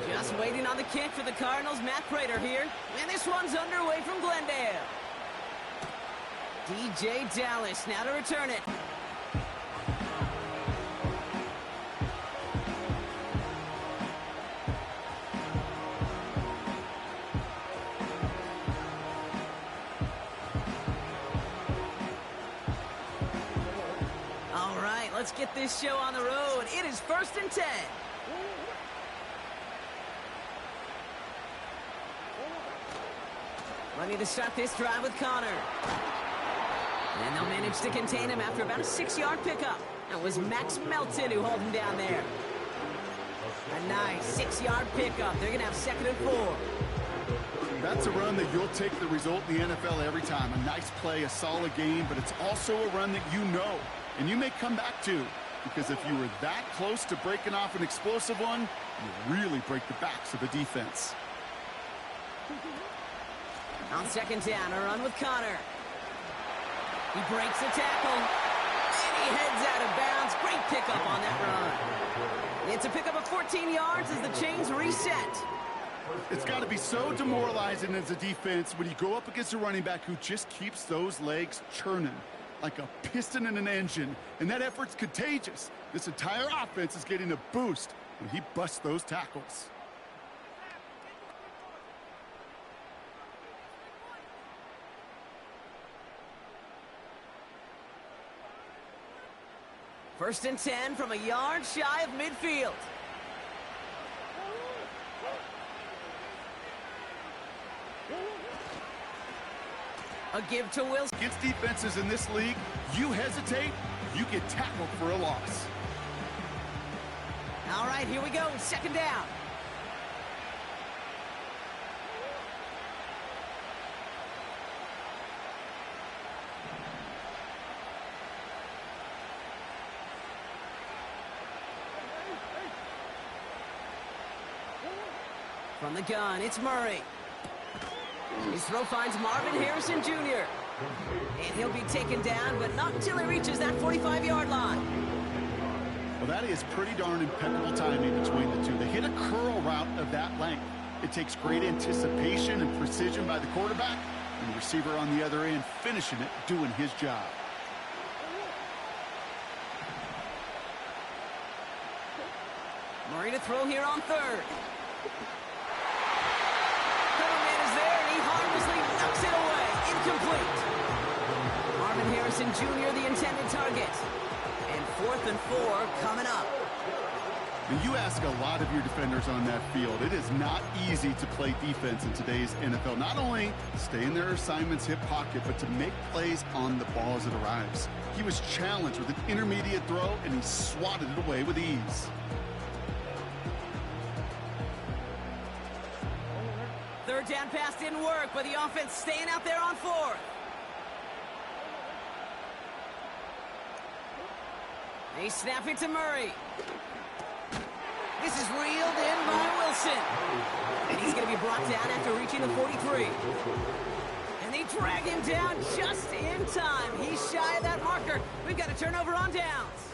Just waiting on the kick for the Cardinals. Matt Prater here. And this one's underway from Glendale. DJ Dallas now to return it. All right, let's get this show on the road. It is 1st and 10. Ready to start this drive with Connor. And they'll manage to contain him after about a 6-yard pickup. That was Max Melton who held him down there. A nice 6-yard pickup. They're going to have 2nd and 4. That's a run that you'll take the result in the NFL every time. A nice play, a solid game, but it's also a run that you know, and you may come back to. Because if you were that close to breaking off an explosive one, you really break the backs of the defense. On 2nd down, a run with Connor. He breaks the tackle, and he heads out of bounds. Great pickup on that run. It's a pickup of 14 yards as the chains reset. It's got to be so demoralizing as a defense when you go up against a running back who just keeps those legs churning like a piston in an engine, and that effort's contagious. This entire offense is getting a boost when he busts those tackles. First and 10 from a yard shy of midfield. A give to Wilson. Against defenses in this league, you hesitate, you get tackled for a loss. All right, here we go. 2nd down. From the gun, it's Murray. His throw finds Marvin Harrison Jr. And he'll be taken down, but not until he reaches that 45-yard line. Well, that is pretty darn impeccable timing between the two. They hit a curl route of that length. It takes great anticipation and precision by the quarterback, and the receiver on the other end finishing it, doing his job. Murray to throw here on 3rd. Man is there, and he harmlessly knocks it away. Incomplete. Marvin Harrison Jr., the intended target. And 4th and 4 coming up. And you ask a lot of your defenders on that field. It is not easy to play defense in today's NFL. Not only stay in their assignment's hip pocket, but to make plays on the ball as it arrives. He was challenged with an intermediate throw, and he swatted it away with ease. Third down pass didn't work, but the offense staying out there on 4th. They snap it to Murray. This is reeled in by Wilson. And he's going to be brought down after reaching the 43. And they drag him down just in time. He's shy of that marker. We've got a turnover on downs.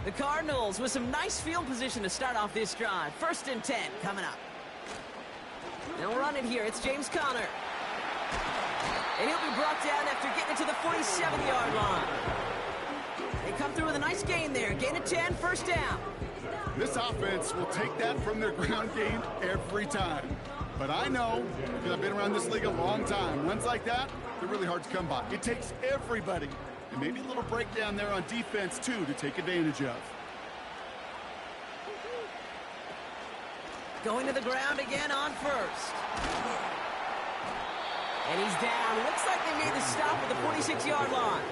The Cardinals with some nice field position to start off this drive. 1st and 10 coming up. They'll run it here. It's James Conner. And he'll be brought down after getting it to the 47-yard line. They come through with a nice gain there. Gain of 10, 1st down. This offense will take that from their ground game every time. But I know, because I've been around this league a long time, runs like that, they're really hard to come by. It takes everybody. And maybe a little breakdown there on defense, too, to take advantage of. Going to the ground again on 1st. And he's down. Looks like they made the stop at the 46-yard line.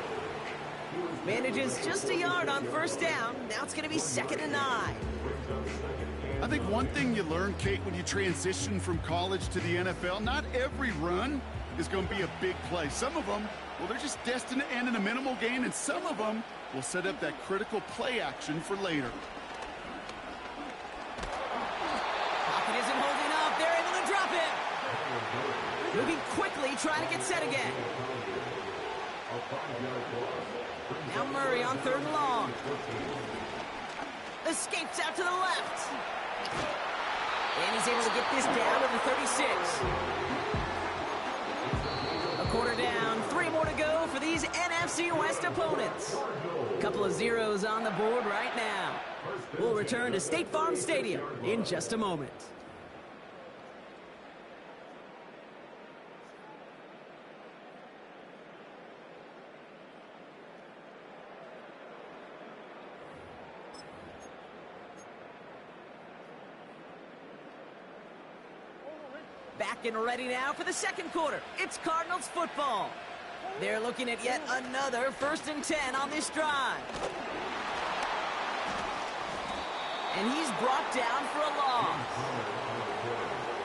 Manages just a yard on 1st down. Now it's going to be 2nd and 9. I think one thing you learn, Kate, when you transition from college to the NFL, not every run is going to be a big play. Some of them, well, they're just destined to end in a minimal gain, and some of them will set up that critical play action for later. Pocket isn't holding up. They're able to drop it. Moving quickly, trying to get set again. Now Murray on 3rd and long. Escapes out to the left. And he's able to get this down to the 36. A quarter down, 3 more to go for these NFC West opponents. A couple of zeros on the board right now. We'll return to State Farm Stadium in just a moment. Back and ready now for the second quarter. It's Cardinals football. They're looking at yet another 1st and 10 on this drive. And he's brought down for a loss.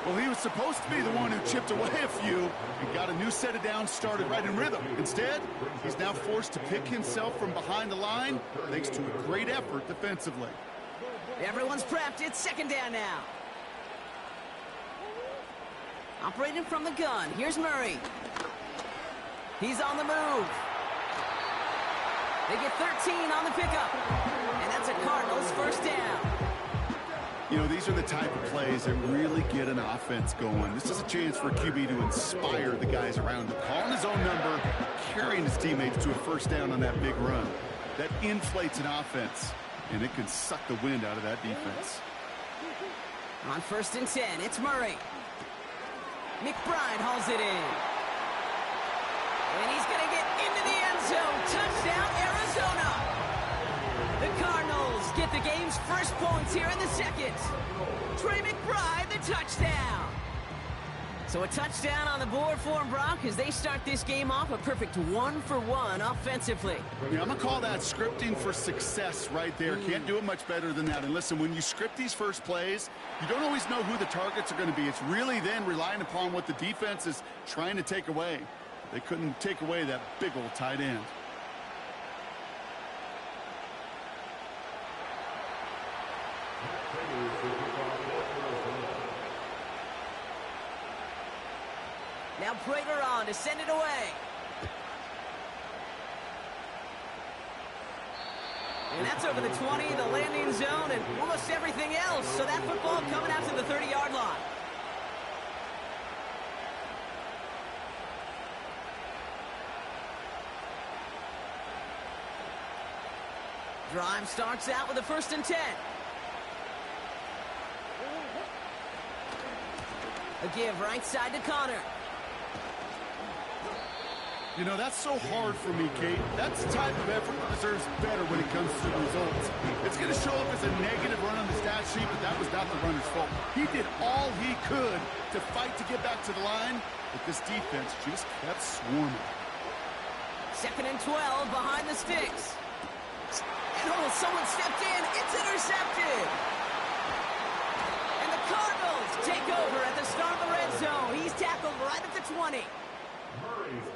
Well, he was supposed to be the one who chipped away a few and got a new set of downs started right in rhythm. Instead, he's now forced to pick himself from behind the line thanks to a great effort defensively. Everyone's prepped. It's 2nd down now. Operating from the gun. Here's Murray. He's on the move. They get 13 on the pickup. And that's a Cardinals 1st down. You know, these are the type of plays that really get an offense going. This is a chance for a QB to inspire the guys around him. Calling his own number, carrying his teammates to a 1st down on that big run. That inflates an offense, and it can suck the wind out of that defense. On 1st and 10, it's Murray. McBride hauls it in. And he's going to get into the end zone. Touchdown, Arizona. The Cardinals get the game's first points here in the second. Trey McBride, the touchdown. So a touchdown on the board for him, Brock, as they start this game off a perfect 1-for-1 offensively. Yeah, I'm going to call that scripting for success right there. Can't do it much better than that. And listen, when you script these first plays, you don't always know who the targets are going to be. It's really then relying upon what the defense is trying to take away. They couldn't take away that big old tight end. Now Prater on to send it away. And that's over the 20, the landing zone, and almost everything else. So that football coming out to the 30-yard line. Drive starts out with a 1st and 10. A give right side to Connor. You know, that's so hard for me, Kate. That's the type of effort that deserves better when it comes to the results. It's going to show up as a negative run on the stat sheet, but that was not the runner's fault. He did all he could to fight to get back to the line, but this defense just kept swarming. 2nd and 12 behind the sticks. And oh, someone stepped in. It's intercepted. And the Cardinals take over at the start of the red zone. He's tackled right at the 20.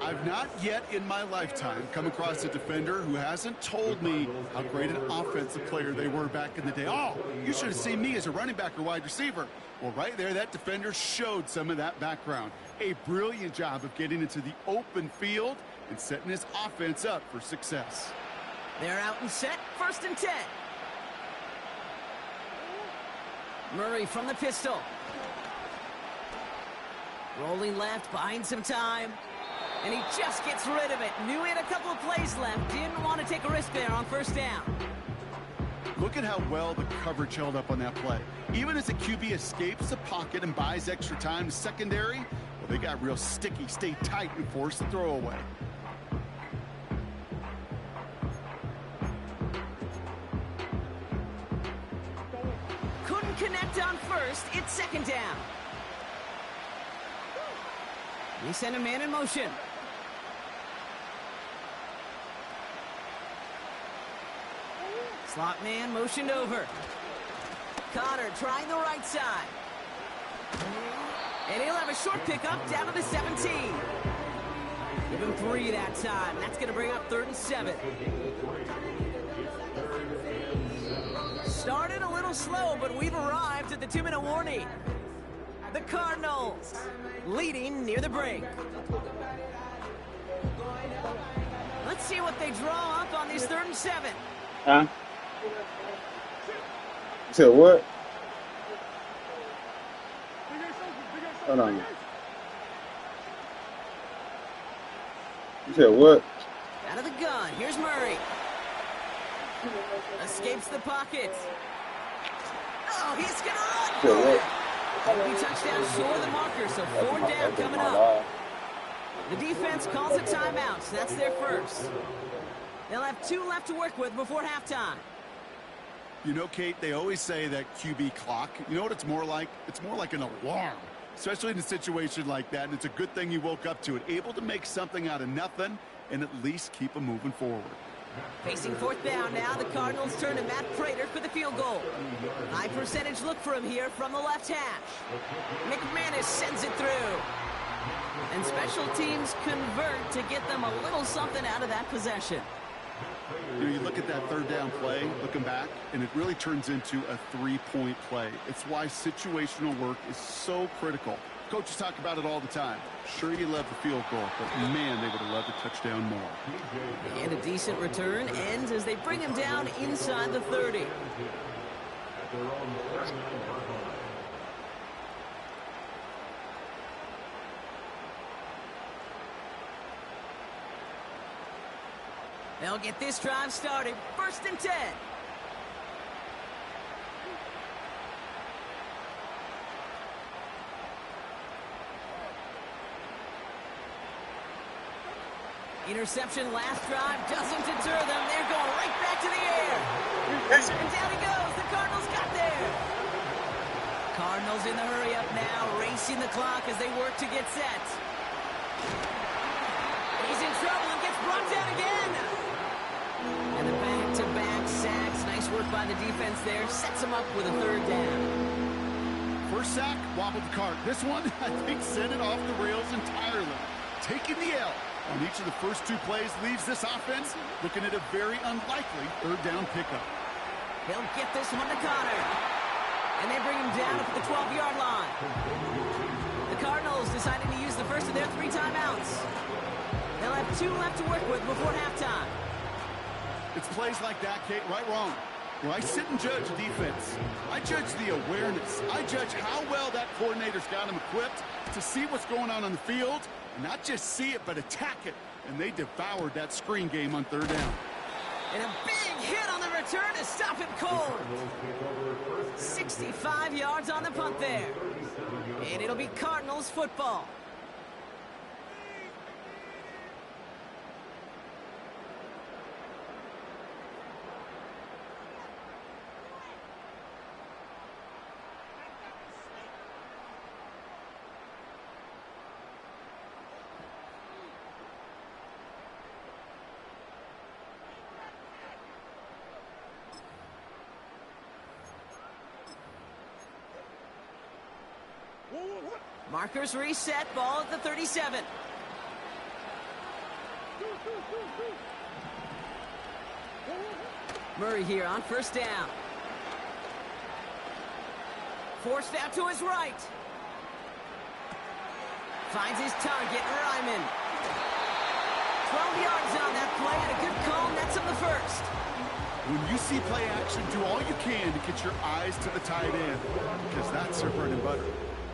I've not yet in my lifetime come across a defender who hasn't told me how great an offensive player they were back in the day. Oh, you should have seen me as a running back or wide receiver. Well, right there, that defender showed some of that background. A brilliant job of getting into the open field and setting his offense up for success. They're out and set, 1st and 10. Murray from the pistol. Rolling left, buying some time. And he just gets rid of it. Knew he had a couple of plays left. Didn't want to take a risk there on 1st down. Look at how well the coverage held up on that play. Even as the QB escapes the pocket and buys extra time to secondary, well, they got real sticky, stay tight, and force the throw away. Couldn't connect on 1st. It's 2nd down. He sent a man in motion. Slot man motioned over. Connor trying the right side. And he'll have a short pickup down to the 17. Give him 3 that time. That's going to bring up 3rd and 7. Started a little slow, but we've arrived at the 2-minute warning. The Cardinals leading near the break. Let's see what they draw up on this 3rd and 7. Huh? You said what? Hold on. You said what? Out of the gun. Here's Murray. Escapes the pocket. Oh, he's going to run for it. It'll be touchdown short of the marker, so 4th down coming up. The defense calls a timeout, so that's their first. They'll have 2 left to work with before halftime. You know, Kate, they always say that QB clock, you know what it's more like? It's more like an alarm, especially in a situation like that, and it's a good thing you woke up to it, able to make something out of nothing and at least keep them moving forward. Facing 4th down now, the Cardinals turn to Matt Prater for the field goal. High percentage look for him here from the left hash. McManus sends it through. And special teams convert to get them a little something out of that possession. You know, you look at that 3rd down play, looking back, and it really turns into a 3-point play. It's why situational work is so critical. Coaches talk about it all the time. Sure, you love the field goal, but man, they would have loved a touchdown more. And a decent return ends as they bring him down inside the 30. They'll get this drive started. 1st and 10. Interception last drive doesn't deter them. They're going right back to the air. And down he goes. The Cardinals got there. Cardinals in the hurry up now, racing the clock as they work to get set. He's in trouble and gets brought down again. And the back-to-back sacks. Nice work by the defense there. Sets him up with a 3rd down. First sack, wobbled the cart. This one, I think, sent it off the rails entirely. Taking the L on each of the first 2 plays leaves this offense looking at a very unlikely 3rd down pickup. He'll get this one to Connor. And they bring him down at the 12-yard line. The Cardinals deciding to use the first of their 3 timeouts. They'll have 2 left to work with before halftime. It's plays like that, Kate, right, wrong. Where I sit and judge a defense. I judge the awareness. I judge how well that coordinator's got him equipped to see what's going on the field, and not just see it, but attack it. And they devoured that screen game on 3rd down. And a big hit on the return to stop him cold. 65 yards on the punt there. And it'll be Cardinals football. Markers reset, ball at the 37. Murray here on 1st down. Forced out to his right. Finds his target, Ryman. 12 yards on that play, and a good call nets him the first. When you see play action, do all you can to get your eyes to the tight end, because that's their bread and butter.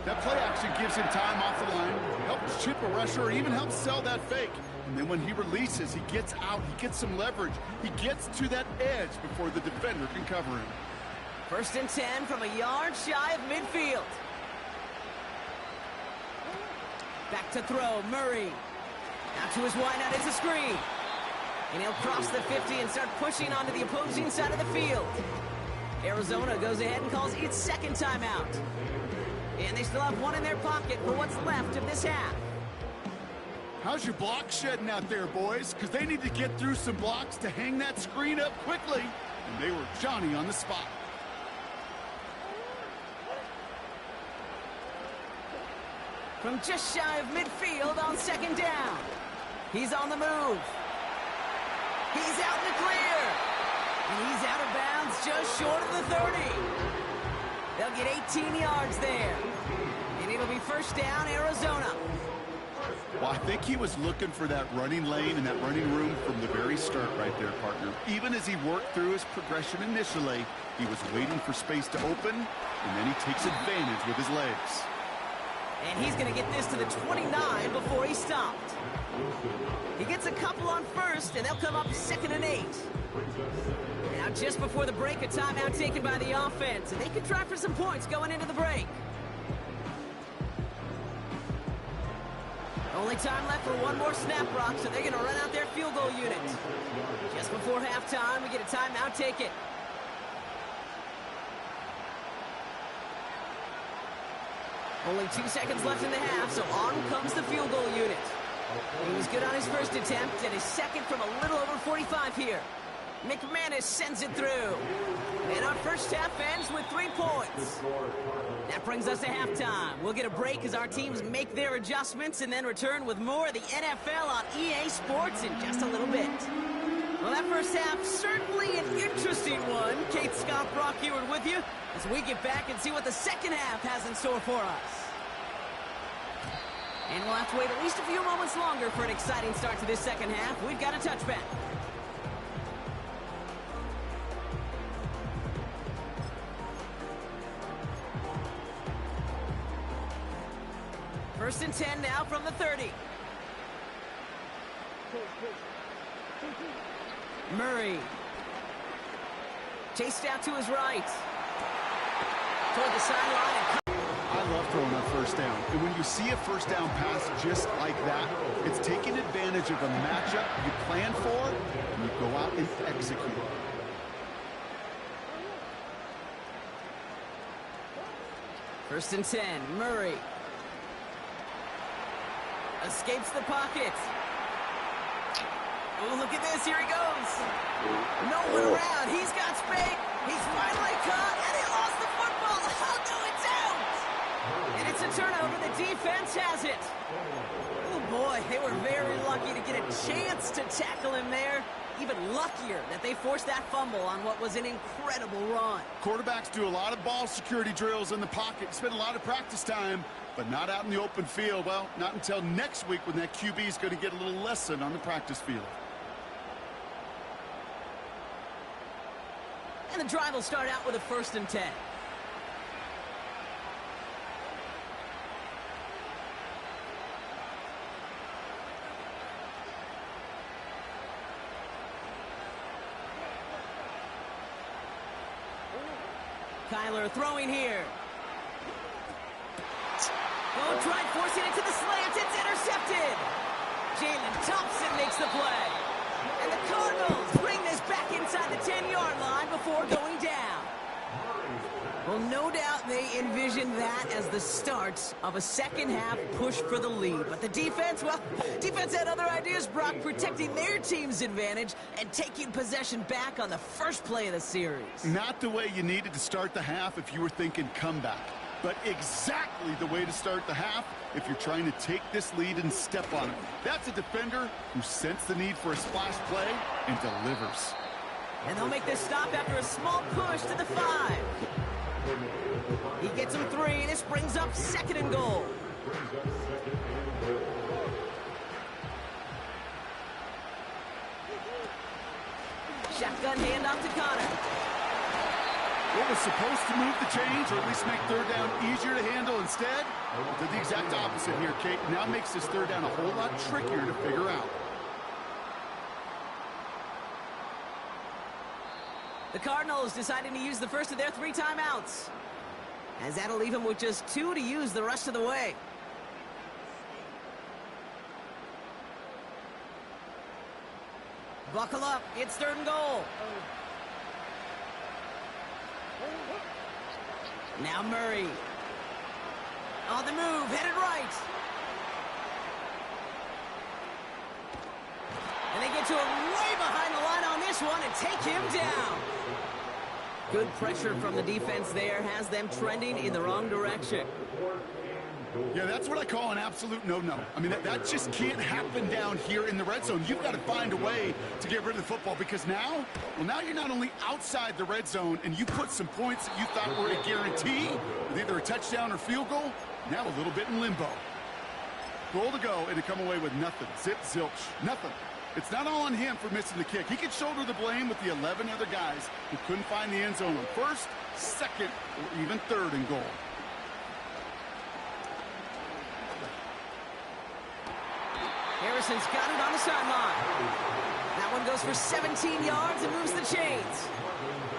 That play action gives him time off the line, helps chip a rusher, or even helps sell that fake. And then when he releases, he gets out, he gets some leverage. He gets to that edge before the defender can cover him. 1st and 10 from a yard shy of midfield. Back to throw, Murray. Out to his wideout, it's a screen. And he'll cross the 50 and start pushing onto the opposing side of the field. Arizona goes ahead and calls its 2nd timeout. And they still have 1 in their pocket for what's left of this half. How's your block shedding out there, boys? Because they need to get through some blocks to hang that screen up quickly. And they were Johnny on the spot. From just shy of midfield on 2nd down. He's on the move. He's out in the clear. And he's out of bounds just short of the 30. They'll get 18 yards there. And it'll be 1st down, Arizona. Well, I think he was looking for that running lane and that running room from the very start right there, partner. Even as he worked through his progression initially, he was waiting for space to open, and then he takes advantage with his legs. And he's going to get this to the 29 before he stopped. He gets a couple on first, and they'll come up 2nd and 8. Now, just before the break, a timeout taken by the offense, and they can try for some points going into the break. Only time left for one more snap, Brock, so they're going to run out their field goal unit. Just before halftime, we get a timeout taken. Only 2 seconds left in the half, so on comes the field goal unit. He was good on his first attempt, and his second from a little over 45 here. McManus sends it through. And our first half ends with 3 points. That brings us to halftime. We'll get a break as our teams make their adjustments and then return with more of the NFL on EA Sports in just a little bit. Well, that first half, certainly an interesting one. Kate Scott, Brock Ewart with you as we get back and see what the second half has in store for us. And we'll have to wait at least a few moments longer for an exciting start to this second half. We've got a touchback. First and 10 now from the 30. Murray. Chased out to his right. Toward the sideline. I love throwing on first down. And when you see a first down pass just like that, it's taking advantage of a matchup you plan for, and you go out and execute. First and 10, Murray. Escapes the pocket. Oh, look at this. Here he goes. No one around. He's got space. He's finally caught, and he lost the football. Oh, no, it's out. And it's a turnover. The defense has it. Oh, boy, they were very lucky to get a chance to tackle him there. Even luckier that they forced that fumble on what was an incredible run. Quarterbacks do a lot of ball security drills in the pocket, spend a lot of practice time, but not out in the open field. Well, not until next week when that QB is going to get a little lesson on the practice field. And the drive will start out with a first and 10. Kyler throwing here. Oh, tried forcing it to the slant. It's intercepted. Jalen Thompson makes the play. And the Cardinals bring this back inside the 10-yard line before going down. Well, no doubt they envisioned that as the start of a second-half push for the lead. But the defense, well, defense had other ideas, Brock, protecting their team's advantage and taking possession back on the first play of the series. Not the way you needed to start the half if you were thinking comeback, but exactly the way to start the half if you're trying to take this lead and step on it. That's a defender who sensed the need for a splash play and delivers. And they'll make this stop after a small push to the 5. He gets him 3. This brings up 2nd and goal. Shotgun handoff to Connor. What was supposed to move the chains, or at least make third down easier to handle, instead did the exact opposite here, Kate. Now makes this third down a whole lot trickier to figure out. The Cardinals deciding to use the first of their 3 timeouts, as that'll leave them with just 2 to use the rest of the way. Buckle up. It's 3rd and goal. Now Murray. On the move, headed right. And they get to him way behind the line on this one and take him down. Good pressure from the defense there has them trending in the wrong direction. Yeah, that's what I call an absolute no-no. I mean, that just can't happen down here in the red zone. You've got to find a way to get rid of the football, because now you're not only outside the red zone and you put some points that you thought were a guarantee with either a touchdown or field goal, now a little bit in limbo. Goal to go and to come away with nothing. Zip, zilch, nothing. It's not all on him for missing the kick. He can shoulder the blame with the 11 other guys who couldn't find the end zone on 1st, 2nd, or even 3rd and goal. Harrison's got it on the sideline. That one goes for 17 yards and moves the chains.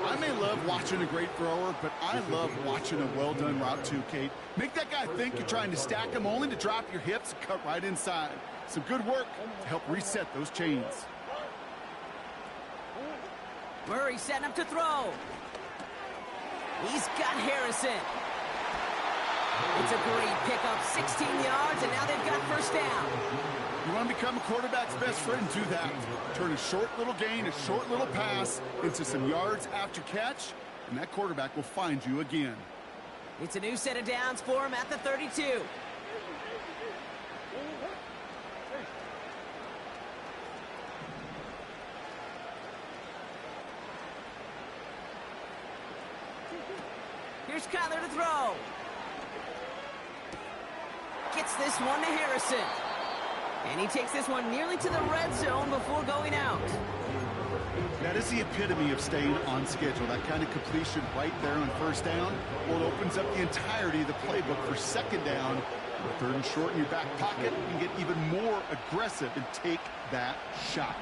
I may love watching a great thrower, but I love watching a well-done route too, Kate. Make that guy think you're trying to stack him only to drop your hips and cut right inside. Some good work to help reset those chains. Murray setting up to throw. He's got Harrison. It's a great pickup, 16 yards, and now they've got first down. You want to become a quarterback's best friend, do that. Turn a short little gain, a short little pass into some yards after catch, and that quarterback will find you again. It's a new set of downs for him at the 32. Here's Kyler to throw. Gets this one to Harrison. And he takes this one nearly to the red zone before going out. That is the epitome of staying on schedule. That kind of completion right there on first down. Well, it opens up the entirety of the playbook for second down. Third and short in your back pocket. You can get even more aggressive and take that shot.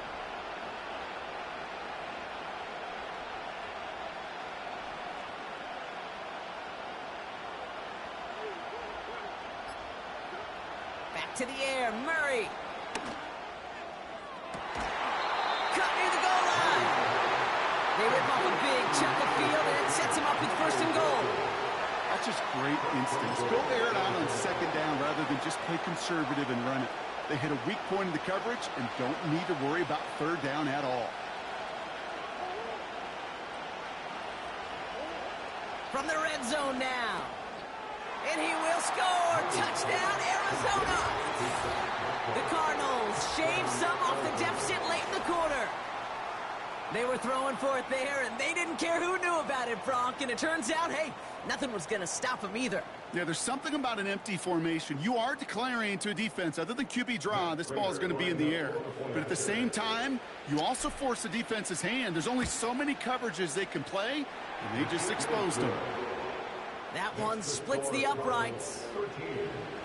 To the air, Murray. Cut near the goal line. They rip off a big chunk of field, and it sets him up with first and goal. That's just great instincts. Go air it out on second down rather than just play conservative and run it. They hit a weak point in the coverage and don't need to worry about third down at all. From the red zone now. And he will score. Touchdown, Arizona. The Cardinals shave some off the deficit late in the quarter. They were throwing for it there, and they didn't care who knew about it, Bronk. And it turns out, hey, nothing was going to stop them either. Yeah, there's something about an empty formation. You are declaring to a defense, other than QB draw, this ball is going to be in the air. But at the same time, you also force the defense's hand. There's only so many coverages they can play, and they just exposed them. That one splits the uprights.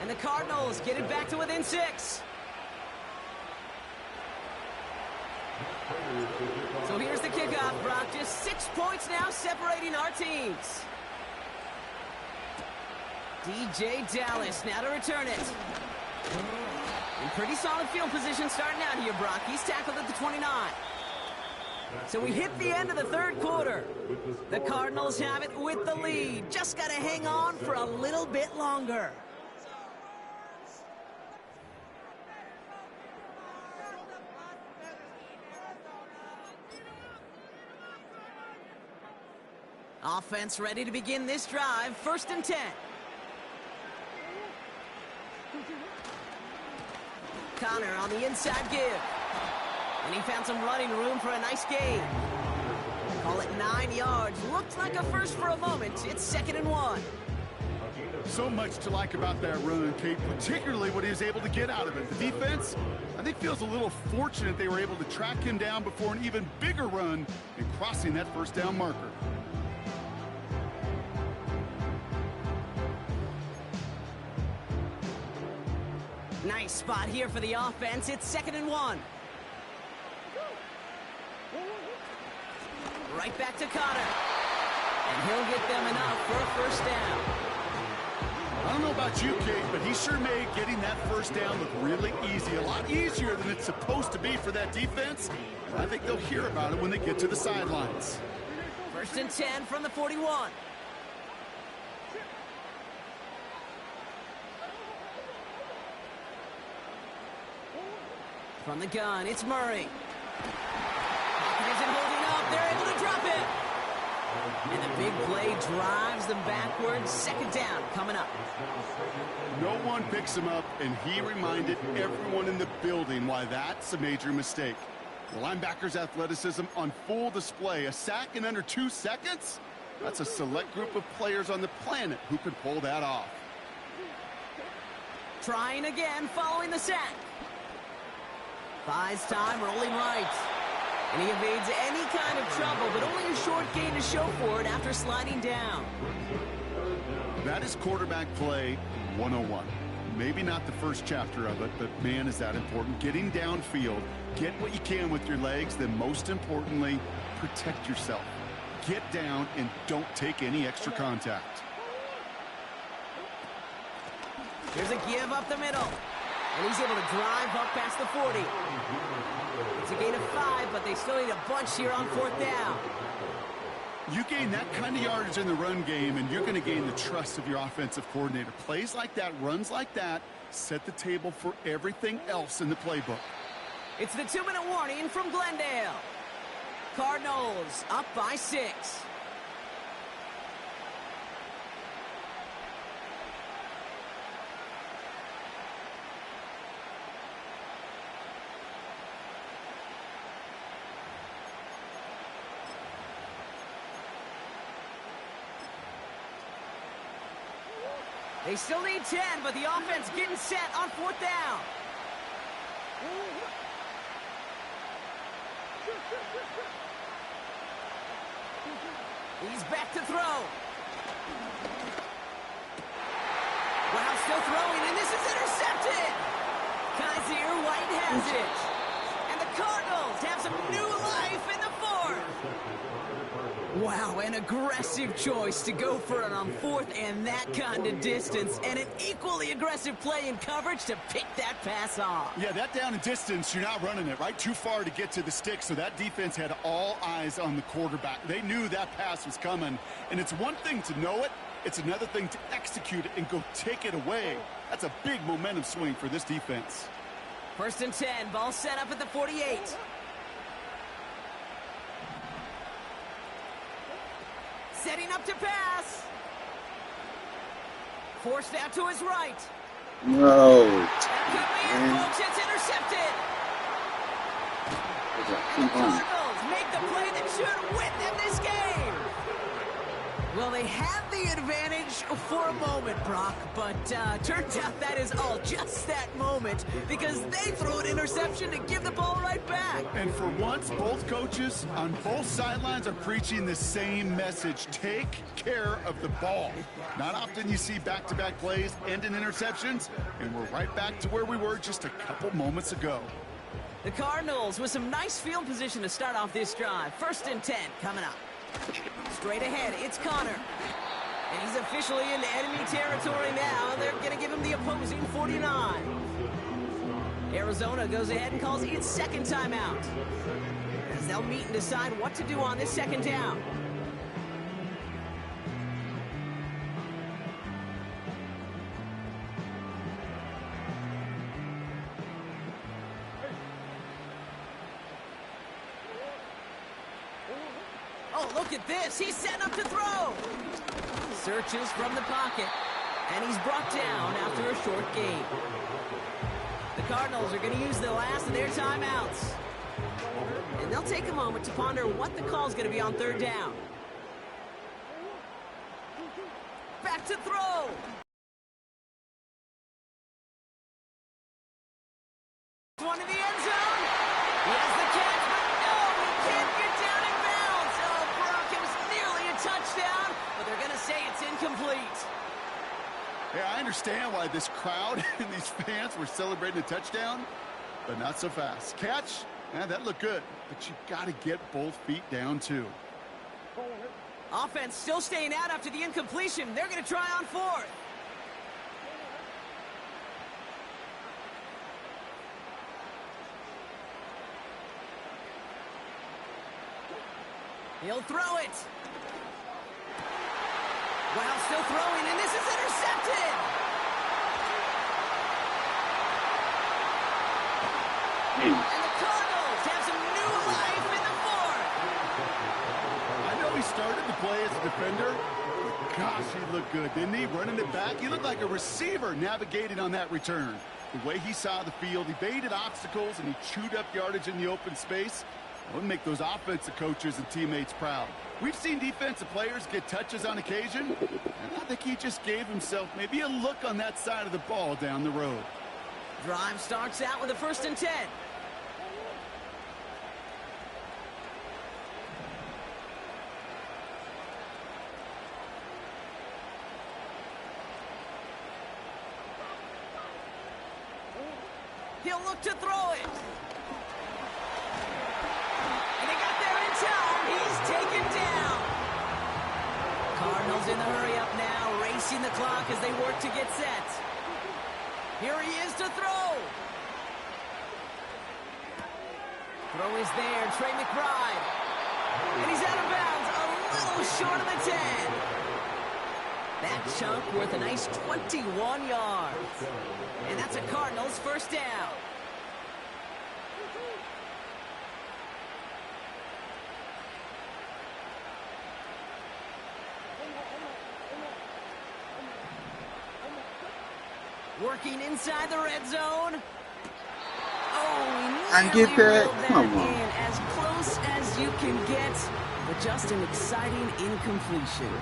And the Cardinals get it back to within 6. So here's the kickoff, Brock. Just 6 points now separating our teams. DJ Dallas now to return it. In pretty solid field position starting out here, Brock. He's tackled at the 29. So we hit the end of the third quarter. The Cardinals have it with the lead. Just got to hang on for a little bit longer. Offense ready to begin this drive. First and 10. Connor on the inside give. And he found some running room for a nice gain. Call it 9 yards. Looked like a first for a moment. It's 2nd and 1. So much to like about that run, Kate, particularly what he was able to get out of it. The defense, I think, feels a little fortunate they were able to track him down before an even bigger run and crossing that first down marker. Nice spot here for the offense. It's 2nd and 1. Right back to Connor. And he'll get them enough for a first down. I don't know about you, Kate, but he sure made getting that first down look really easy. A lot easier than it's supposed to be for that defense. And I think they'll hear about it when they get to the sidelines. First and 10 from the 41. From the gun, it's Murray. Pocket isn't holding up. They're able to drop it. And the big play drives them backwards. 2nd down coming up. No one picks him up, and he reminded everyone in the building why that's a major mistake. The linebacker's athleticism on full display. A sack in under 2 seconds? That's a select group of players on the planet who could pull that off. Trying again following the sack. Buys time, rolling right. And he evades any kind of trouble, but only a short gain to show for it after sliding down. That is quarterback play 101. Maybe not the first chapter of it, but man, is that important. Getting downfield, get what you can with your legs, then most importantly, protect yourself. Get down and don't take any extra contact. Here's a give up the middle. And he's able to drive up past the 40. It's a gain of 5, but they still need a bunch here on 4th down. You gain that kind of yardage in the run game, and you're going to gain the trust of your offensive coordinator. Plays like that, runs like that, set the table for everything else in the playbook. It's the 2-minute warning from Glendale. Cardinals up by 6. They still need 10, but the offense getting set on 4th down. He's back to throw. Wow, still throwing, and this is intercepted. Kaiser White has it. And the Cardinals have some new life in the 4th. Wow, an aggressive choice to go for it on 4th and that kind of distance, and an equally aggressive play in coverage to pick that pass off. Yeah, that down and distance, you're not running it, right? Too far to get to the stick, so that defense had all eyes on the quarterback. They knew that pass was coming, and it's one thing to know it, it's another thing to execute it and go take it away. That's a big momentum swing for this defense. 1st and 10, ball set up at the 48. Setting up to pass. Forced out to his right. No. That could be it, folks. It's intercepted. The Cardinals make the play that should win them this game. Well, they had the advantage for a moment, Brock, but turns out that is all just that moment because they threw an interception to give the ball right back. And for once, both coaches on both sidelines are preaching the same message. Take care of the ball. Not often you see back-to-back plays end in interceptions, and we're right back to where we were just a couple moments ago. The Cardinals with some nice field position to start off this drive. 1st and 10 coming up. Straight ahead, it's Connor. And he's officially into enemy territory now. They're going to give him the opposing 49. Arizona goes ahead and calls its 2nd timeout, as they'll meet and decide what to do on this 2nd down. Oh, look at this. He's setting up to throw. Searches from the pocket, and he's brought down after a short gain. The Cardinals are going to use the last of their timeouts. And they'll take a moment to ponder what the call is going to be on 3rd down. Back to throw. One in the end zone. He has the catch, but no, he can't get down in bounds. Oh, Brock, it was nearly a touchdown, but they're going to say it's incomplete. Yeah, I understand why this crowd and these fans were celebrating a touchdown, but not so fast. Catch, yeah, that looked good, but you got to get both feet down too. Offense still staying out after the incompletion. They're going to try on 4th. He'll throw it. Wow, still throwing, and this is intercepted. And the Cardinals have some new life in the 4th. I know he started the play as a defender. Gosh, he looked good, didn't he? Running it back. He looked like a receiver navigating on that return. The way he saw the field, he baited obstacles, and he chewed up yardage in the open space. That would make those offensive coaches and teammates proud. We've seen defensive players get touches on occasion, and I think he just gave himself maybe a look on that side of the ball down the road. Drive starts out with a 1st and 10. He'll look to throw it. And he got there in time. He's taken down. Cardinals in the hurry-up now, racing the clock as they work to get set. Here he is to throw. Throw is there, Trey McBride. And he's out of bounds, a little short of the 10. That chunk worth a nice 21 yards. And that's a Cardinals first down. Working inside the red zone. Oh, And get that. Come on. As close as you can get, but just an exciting incompletion.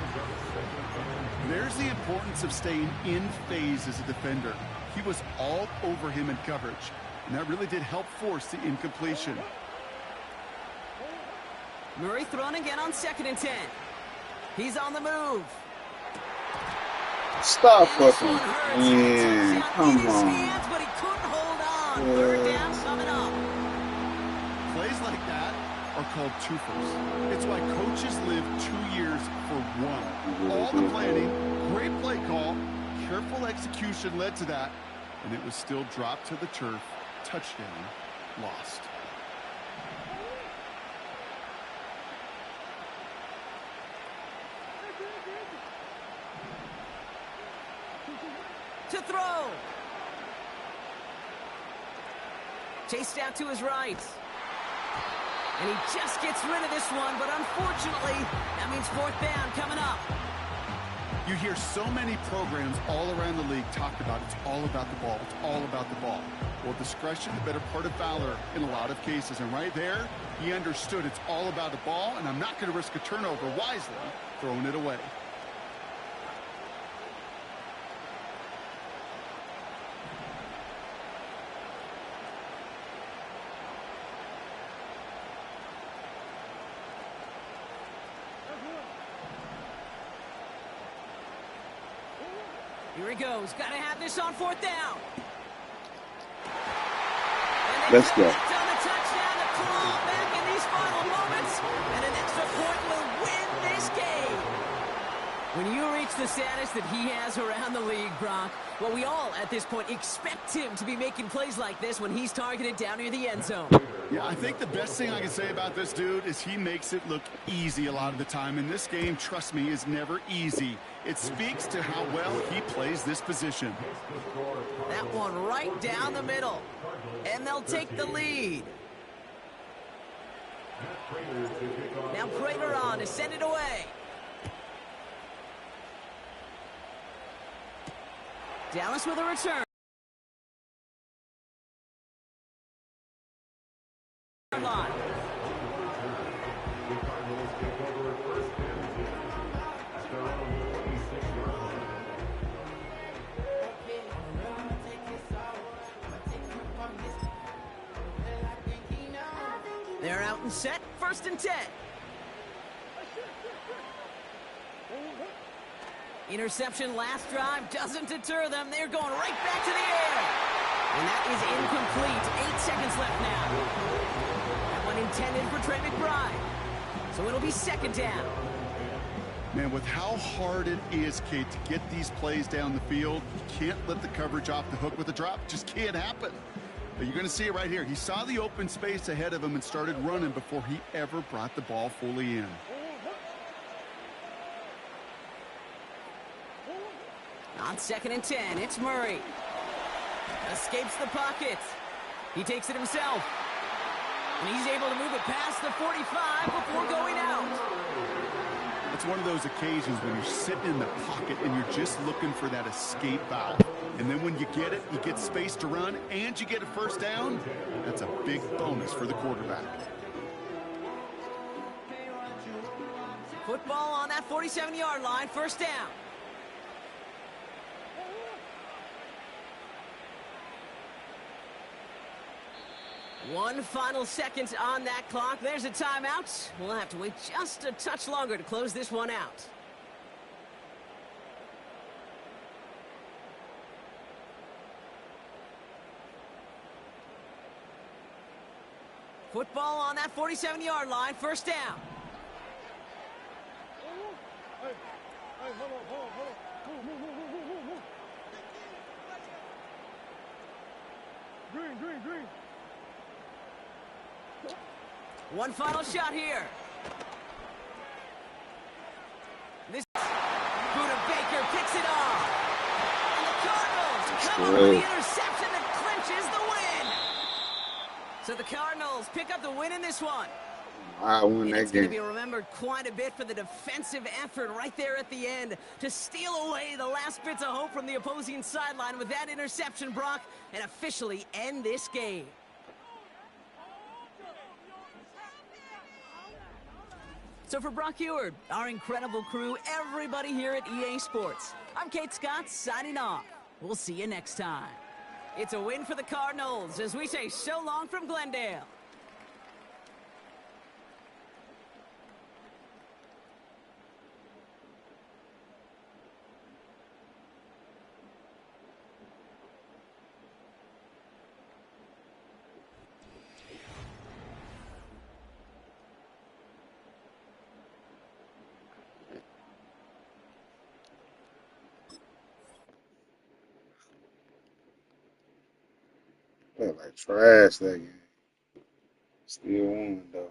There's the importance of staying in phase as a defender. He was all over him in coverage, and that really did help force the incompletion. Murray thrown again on 2nd and 10. He's on the move. Stop fucking. Man, come on. Hands, but he couldn't hold on. 3rd down coming up. Plays like that are called twofers. It's why coaches live 2 years for one. All the planning, great play call, careful execution led to that, and it was still dropped to the turf. Touchdown, lost. To throw. Chased out to his right. And he just gets rid of this one, but unfortunately, that means 4th down coming up. You hear so many programs all around the league talk about it's all about the ball, it's all about the ball. Well, discretion, the better part of valor in a lot of cases. And right there, he understood it's all about the ball, and I'm not going to risk a turnover wisely, throwing it away. Here he goes. Got to have this on 4th down. Let's go. On the touchdown to claw back in these final moments, and an extra point will win this game. When you reach the status that he has around the league, Brock, well, we all at this point expect him to be making plays like this when he's targeted down near the end zone. Yeah, I think the best thing I can say about this dude is he makes it look easy a lot of the time. And this game, trust me, is never easy. It speaks to how well he plays this position. That one right down the middle. And they'll take the lead. Now Prater on to send it away. Dallas with a return. Line. They're out and set, 1st and 10. Interception last drive doesn't deter them. They're going right back to the air. And that is incomplete. 8 seconds left now. That one intended for Trey McBride. So it'll be 2nd down. Man, with how hard it is, Kate, to get these plays down the field, you can't let the coverage off the hook with a drop. Just can't happen. But you're going to see it right here. He saw the open space ahead of him and started running before he ever brought the ball fully in. On 2nd and 10, it's Murray. Escapes the pocket. He takes it himself. And he's able to move it past the 45 before going out. It's one of those occasions when you're sitting in the pocket and you're just looking for that escape valve. And then when you get it, you get space to run, and you get a 1st down. That's a big bonus for the quarterback. Football on that 47-yard line, 1st down. One final second on that clock. There's a timeout. We'll have to wait just a touch longer to close this one out. Football on that 47-yard line, first down. Green. One final shot here. This Buda Baker picks it off. And the Cardinals come up with the interception that clinches the win. So the Cardinals pick up the win in this one. I won that It's going to game. be remembered quite a bit for the defensive effort right there at the end to steal away the last bits of hope from the opposing sideline with that interception, Brock, and officially end this game. So for Brock Eward, our incredible crew, everybody here at EA Sports, I'm Kate Scott signing off. We'll see you next time. It's a win for the Cardinals as we say so long from Glendale. Felt like trash that game. Still won though.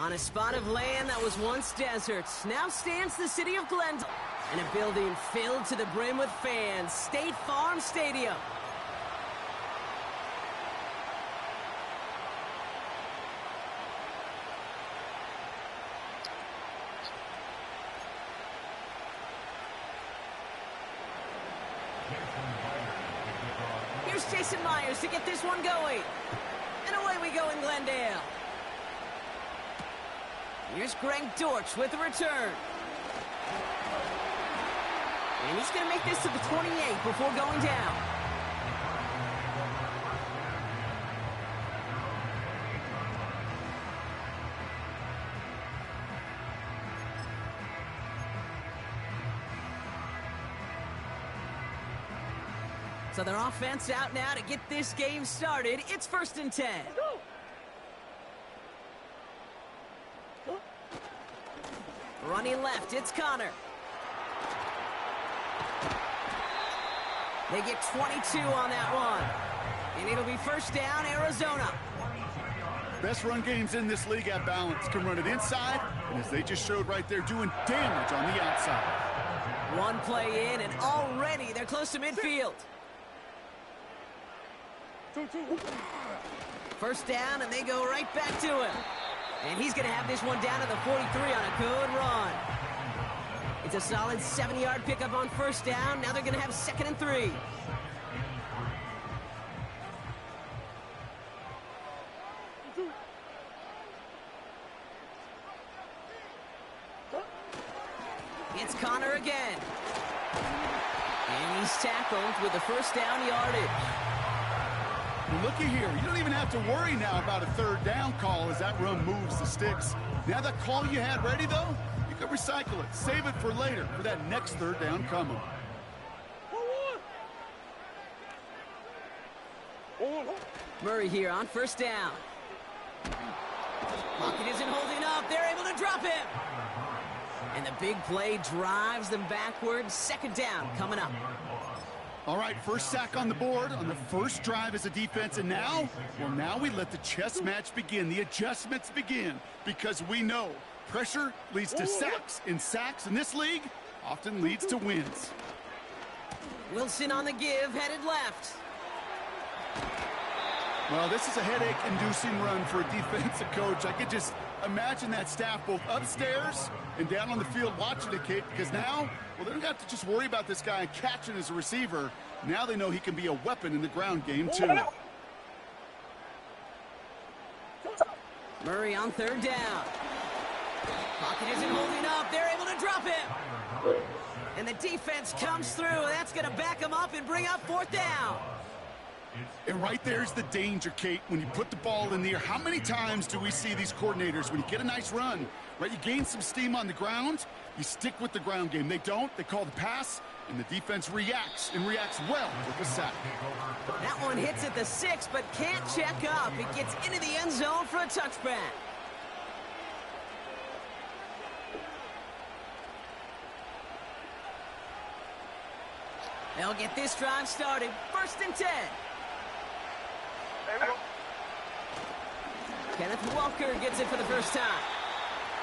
On a spot of land that was once desert, now stands the city of Glendale, and a building filled to the brim with fans, State Farm Stadium. Here's Jason Myers to get this one going. And away we go in Glendale. Here's Greg Dortch with the return. And he's going to make this to the 28 before going down. So their offense out now to get this game started. It's 1st and 10. Running left, it's Connor. They get 22 on that one. And it'll be first down, Arizona. Best run games in this league at balance. Can run it inside, and as they just showed right there, doing damage on the outside. One play in, and already they're close to midfield. First down, and they go right back to him. And he's going to have this one down to the 43 on a good run. It's a solid 70-yard pickup on first down. Now they're going to have 2nd and 3. It's Connor again. And he's tackled with the first down yardage. Well, looky here. You don't even have to worry now about a 3rd down call as that run moves the sticks. Now that call you had ready, though, you can recycle it. Save it for later for that next 3rd down coming. Murray here on first down. Pocket isn't holding up. They're able to drop him. And the big play drives them backwards. 2nd down coming up. All right, first sack on the board on the first drive as a defense, and now, well, now we let the chess match begin, the adjustments begin, because we know pressure leads to sacks, and sacks in this league often leads to wins. Wilson on the give, headed left. Well, this is a headache-inducing run for a defensive coach. I could just imagine that staff both upstairs and down on the field watching it, Kate, because now, well, they don't have to just worry about this guy catching as a receiver. Now they know he can be a weapon in the ground game, too. Murray on third down. Pocket isn't holding up. They're able to drop him. And the defense comes through. That's going to back him up and bring up fourth down. And right there's the danger, Kate, when you put the ball in the air. How many times do we see these coordinators, when you get a nice run, right, you gain some steam on the ground, you stick with the ground game. They don't. They call the pass, and the defense reacts, and reacts well with the sack. That one hits at the 6, but can't check up. It gets into the end zone for a touchback. They'll get this drive started. 1st and 10. Kenneth Walker gets it for the first time.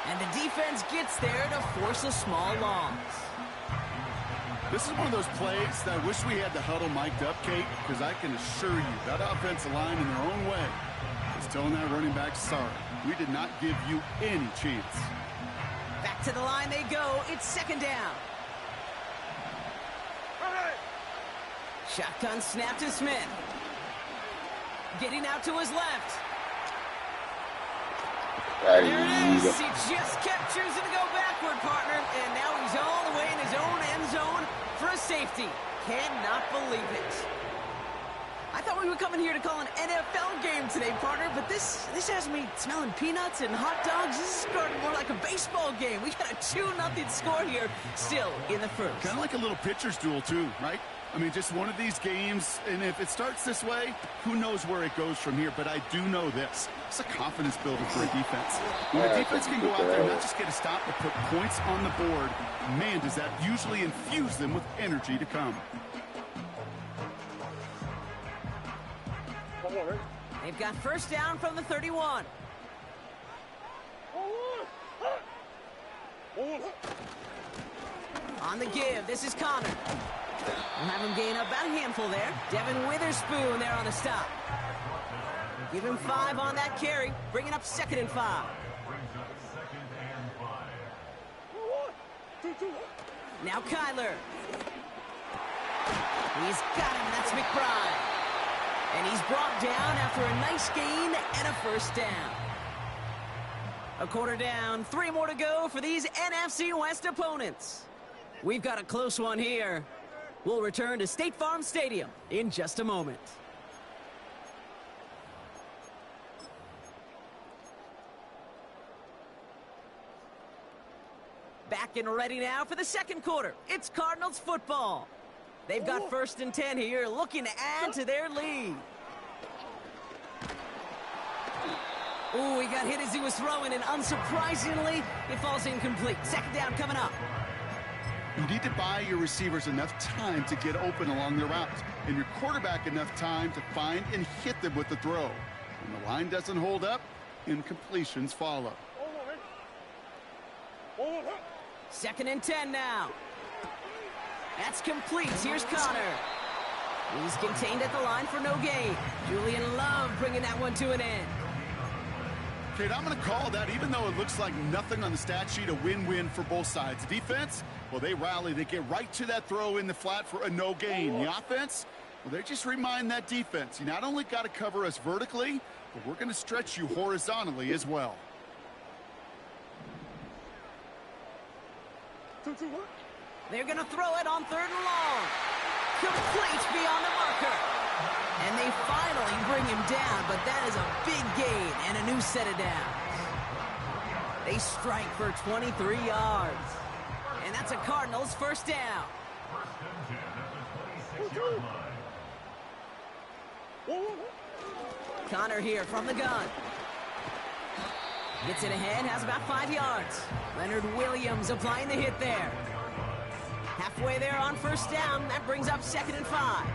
And the defense gets there to force a small loss. This is one of those plays that I wish we had the huddle mic'd up, Kate, because I can assure you that offensive line in their own way is telling that running back, sorry, we did not give you any chance. Back to the line they go. It's 2nd down. Shotgun snap to Smith. Getting out to his left. There it is. He just kept choosing to go backward, partner. And now he's all the way in his own end zone for a safety. Cannot believe it. I thought we were coming here to call an NFL game today, partner, but this has me smelling peanuts and hot dogs. This is starting more like a baseball game. We got a 2-0 score here, still in the first. Kind of like a little pitcher's duel, too, right? I mean, just one of these games, and if it starts this way, who knows where it goes from here. But I do know this. It's a confidence builder for a defense. When a defense can go out there and not just get a stop, but put points on the board, man, does that usually infuse them with energy to come. They've got first down from the 31. On the give, this is Connor. We'll have him gain about a handful there. Devin Witherspoon there on the stop. Give him 5 on that carry, bringing up 2nd and 5. Now Kyler. He's got him, that's McBride. And he's brought down after a nice gain and a first down. A quarter down, 3 more to go for these NFC West opponents. We've got a close one here. We'll return to State Farm Stadium in just a moment. Back and ready now for the 2nd quarter. It's Cardinals football. They've got 1st and 10 here, looking to add to their lead. Ooh, he got hit as he was throwing, and unsurprisingly, it falls incomplete. 2nd down coming up. You need to buy your receivers enough time to get open along their routes, and your quarterback enough time to find and hit them with the throw. When the line doesn't hold up, incompletions follow. 2nd and 10 now. That's complete. Here's Connor. He's contained at the line for no gain. Julian Love bringing that one to an end. Kate, I'm going to call that, even though it looks like nothing on the stat sheet, a win-win for both sides. Defense, well, they rally. They get right to that throw in the flat for a no gain. The offense, well, they just remind that defense, you not only got to cover us vertically, but we're going to stretch you horizontally as well. They're going to throw it on 3rd and long. Complete beyond the marker. And they finally bring him down, but that is a big gain and a new set of downs. They strike for 23 yards. And that's a Cardinals first down. Connor here from the gun. Gets it ahead, has about 5 yards. Leonard Williams applying the hit there. Halfway there on first down. That brings up 2nd and 5.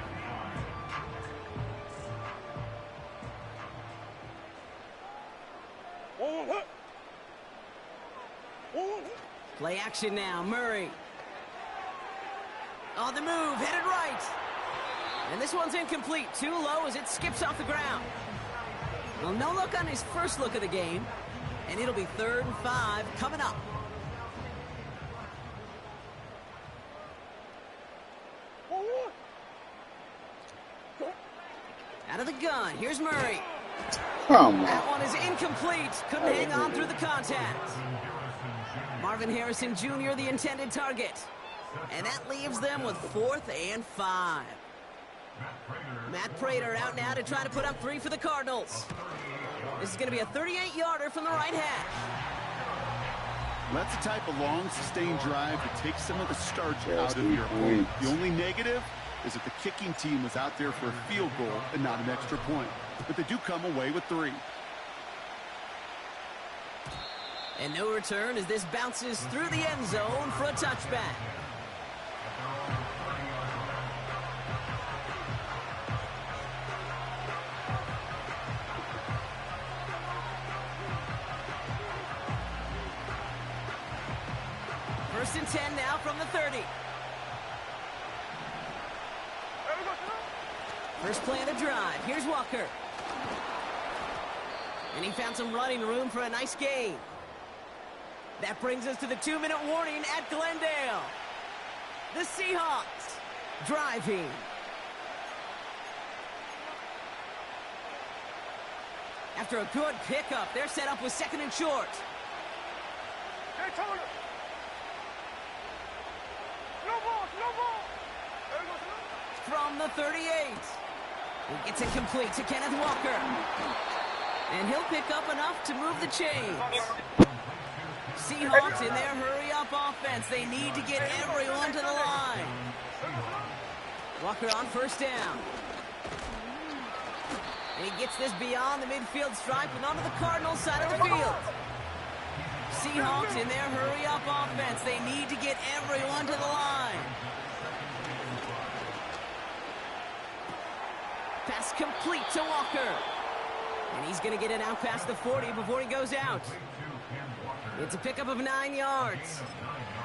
Play action now. Murray. On the move, headed right. And this one's incomplete. Too low as it skips off the ground. Well, no look on his first look of the game. And it'll be 3rd and 5 coming up. Out of the gun, here's Murray. Come on. That one is incomplete. Couldn't hang on through the contact. Marvin Harrison Jr., the intended target. And that leaves them with 4th and 5. Matt Prater out now to try to put up 3 for the Cardinals. This is going to be a 38-yarder from the right hash. That's the type of long, sustained drive that takes some of the starch out of your opponent. The only negative is that the kicking team was out there for a field goal and not an extra point. But they do come away with 3. And no return as this bounces through the end zone for a touchback. First and 10 now from the 30. First play of the drive. Here's Walker. And he found some running room for a nice gain. That brings us to the 2-minute warning at Glendale. The Seahawks driving. After a good pickup, they're set up with 2nd and short. From the 38. He gets it complete to Kenneth Walker. And he'll pick up enough to move the chains. Seahawks in their hurry-up offense. They need to get everyone to the line. Walker on first down. And he gets this beyond the midfield stripe and onto the Cardinals side of the field. Seahawks in their hurry-up offense. They need to get everyone to the line. Pass complete to Walker. And he's going to get it out past the 40 before he goes out. It's a pickup of 9 yards.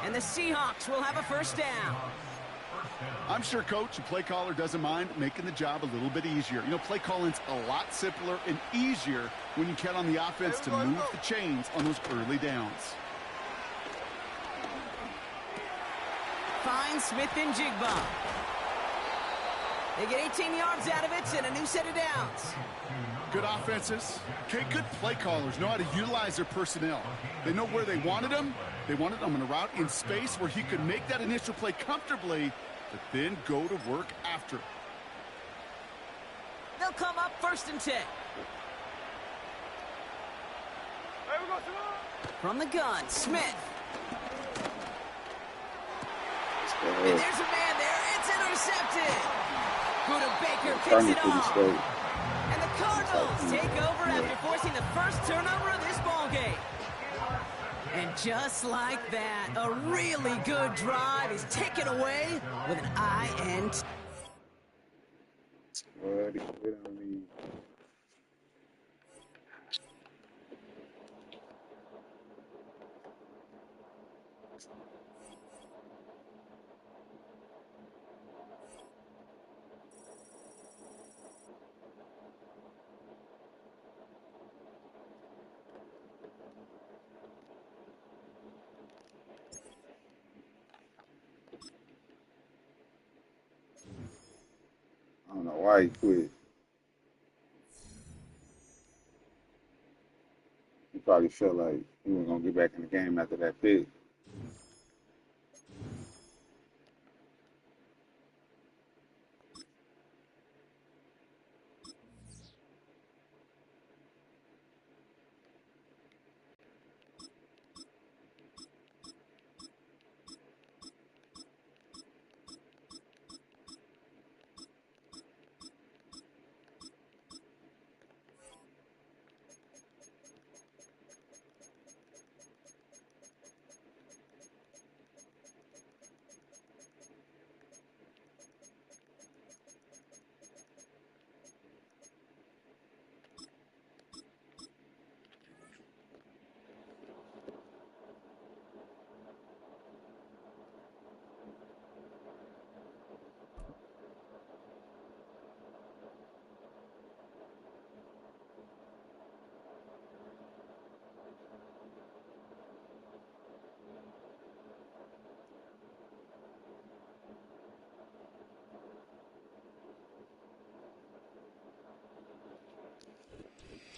And the Seahawks will have a first down. I'm sure coach and play caller doesn't mind making the job a little bit easier. You know, play calling's a lot simpler and easier when you count on the offense to move the chains on those early downs. Finds Smith and Jigba. They get 18 yards out of it and a new set of downs. Good offenses. Okay, good play callers know how to utilize their personnel. They know where they wanted them. They wanted them on a route in space where he could make that initial play comfortably, but then go to work after. They'll come up 1st and 10. From the gun, Smith. And there's a man there. It's intercepted. Buda Baker picks it off. And the Cardinals take over after forcing the first turnover of this ballgame. And just like that, a really good drive is taken away with an INT. I don't know why he quit. He probably felt like he wasn't gonna get back in the game after that pick.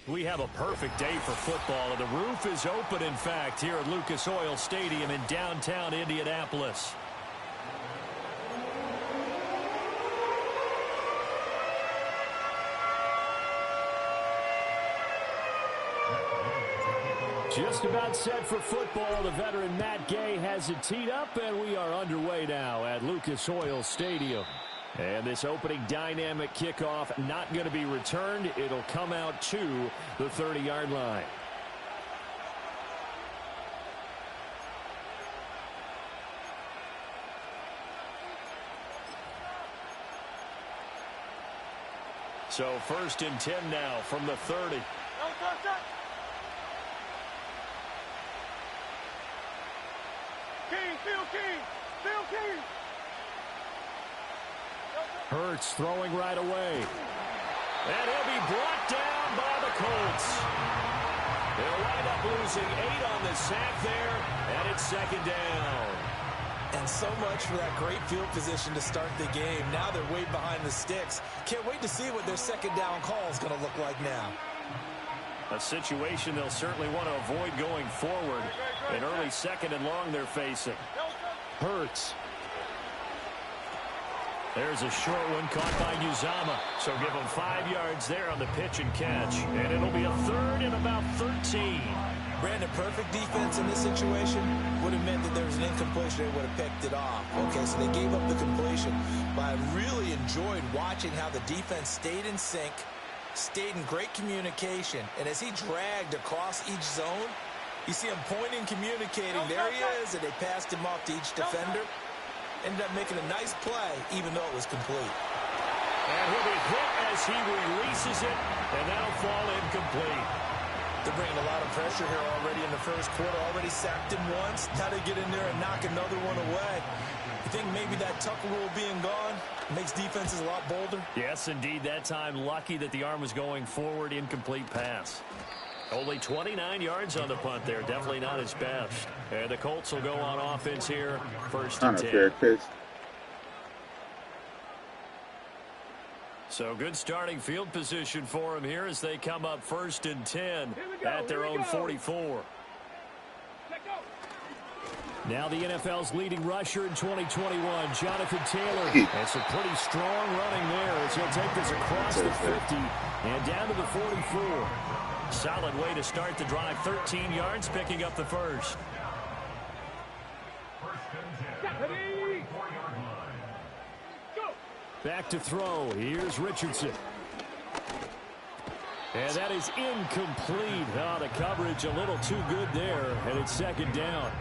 We have a perfect day for football, and the roof is open, in fact, here at Lucas Oil Stadium in downtown Indianapolis. Just about set for football. The veteran Matt Gay has it teed up, and we are underway now at Lucas Oil Stadium. And this opening dynamic kickoff not going to be returned. It'll come out to the 30-yard line. So 1st and 10 now from the 30. Hurts throwing right away. And he'll be brought down by the Colts. They'll wind up losing 8 on the sack there, and it's 2nd down. And so much for that great field position to start the game. Now they're way behind the sticks. Can't wait to see what their 2nd down call is going to look like now. A situation they'll certainly want to avoid going forward. An early 2nd and long they're facing. Hurts. There's a short one caught by Uzama. So give him 5 yards there on the pitch and catch. And it'll be a 3rd and about 13. Brandon, perfect defense in this situation would have meant that there was an incompletion. They would have picked it off. Okay, so they gave up the completion. But I really enjoyed watching how the defense stayed in sync, stayed in great communication. And as he dragged across each zone, you see him pointing, communicating. There he is, and they passed him off to each defender. Ended up making a nice play, even though it was complete. And he'll be hit as he releases it, and that'll fall incomplete. They're bringing a lot of pressure here already in the first quarter. Already sacked him once. Now they get in there and knock another one away. You think maybe that tuck rule being gone makes defenses a lot bolder? Yes, indeed. That time, lucky that the arm was going forward. Incomplete pass. Only 29 yards on the punt there. Definitely not his best. And the Colts will go on offense here. 1st and 10. So good starting field position for him here as they come up 1st and 10 at their own 44. Now the NFL's leading rusher in 2021, Jonathan Taylor. And some pretty strong running there as he'll take this across the 50 and down to the 44. Solid way to start the drive. 13 yards, picking up the 1st. Back to throw. Here's Richardson. And that is incomplete. Oh, the coverage a little too good there, and it's 2nd down.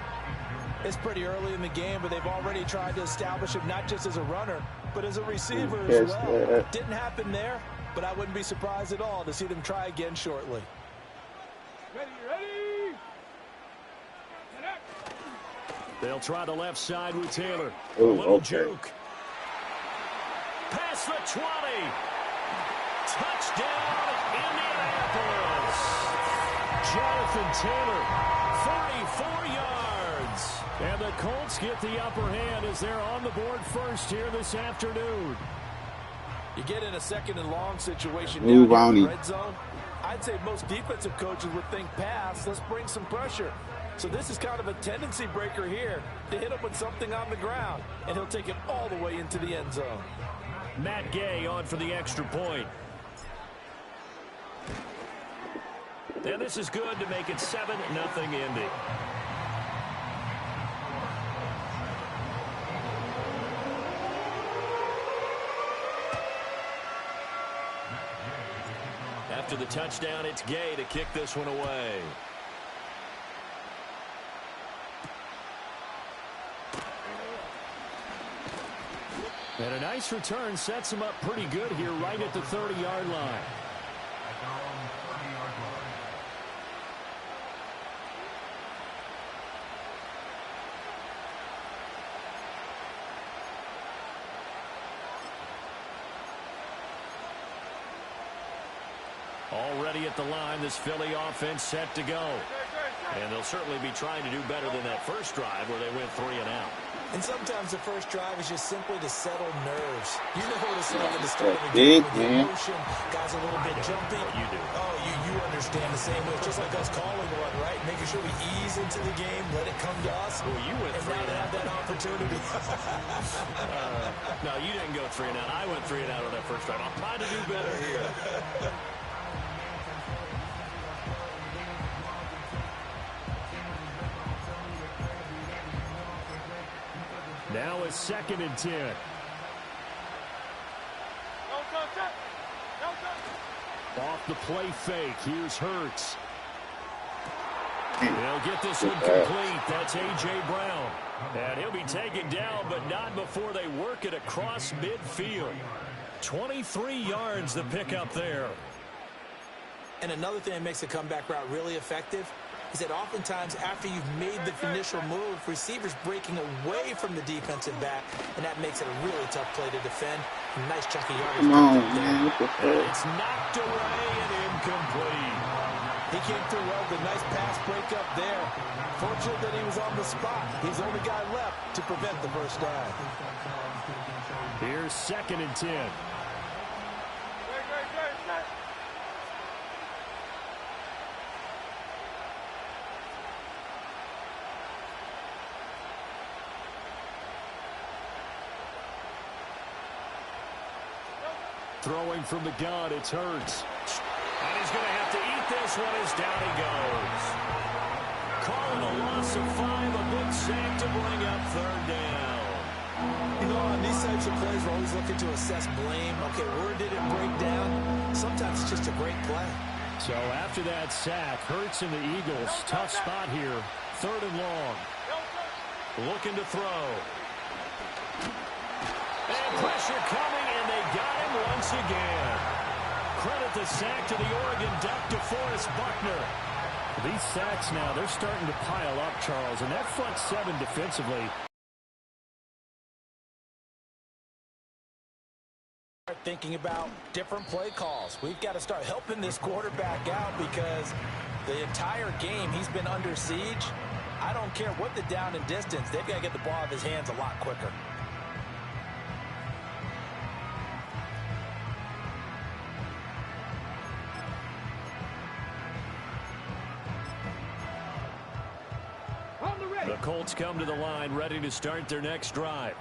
It's pretty early in the game, but they've already tried to establish him not just as a runner, but as a receiver as well. Didn't happen there, but I wouldn't be surprised at all to see them try again shortly. Ready. They'll try the left side with Taylor. A little juke. Past the 20. Touchdown, Indianapolis. Jonathan Taylor, 44 yards. And the Colts get the upper hand as they're on the board first here this afternoon. You get in a 2nd and long situation down in the red zone. I'd say most defensive coaches would think pass. Let's bring some pressure. So this is kind of a tendency breaker here to hit him with something on the ground. And he'll take it all the way into the end zone. Matt Gay on for the extra point. And this is good to make it 7-0 Indy. After the touchdown, it's Gay to kick this one away. And a nice return sets him up pretty good here right at the 30-yard line. Already at the line, this Philly offense set to go. And they'll certainly be trying to do better than that first drive where they went 3 and out. And sometimes the first drive is just simply to settle nerves. You know what it's like at the start of the game with the emotion. Guys a little bit jumpy. You do. Oh, you understand. Dan, the same way. It's just like us calling one, right? Making sure we ease into the game, let it come to us. Well, you went and now to have that opportunity. No, you didn't go 3 and out. I went 3 and out on that first drive. I'll try to do better here. Now it's 2nd and 10. Off the play fake. Here's Hurts. They'll get this one complete. That's A.J. Brown. And he'll be taken down, but not before they work it across midfield. 23 yards the pickup there. And another thing that makes a comeback route really effective is that oftentimes after you've made the initial move, receivers breaking away from the defensive back, and that makes it a really tough play to defend. A nice chunk of yardage. Come on, man. What the fuck? It's knocked away and incomplete. He came through well with a nice pass breakup there. Fortunate that he was on the spot. He's the only guy left to prevent the first down. Here's 2nd and 10. Throwing from the gun, it's Hurts. And he's going to have to eat this one as down he goes. Calling a loss of 5, a good sack to bring up 3rd down. You know, on these types of plays, we're always looking to assess blame. Okay, where did it break down? Sometimes it's just a great play. So after that sack, Hurts and the Eagles, tough spot here. 3rd and long. Looking to throw. And pressure coming, and they got him once again. Credit the sack to the Oregon Duck, DeForest Buckner. These sacks now, they're starting to pile up, Charles, and that front 7 defensively. Thinking about different play calls. We've got to start helping this quarterback out because the entire game he's been under siege. I don't care what the down and distance, they've got to get the ball out of his hands a lot quicker. The Colts come to the line ready to start their next drive.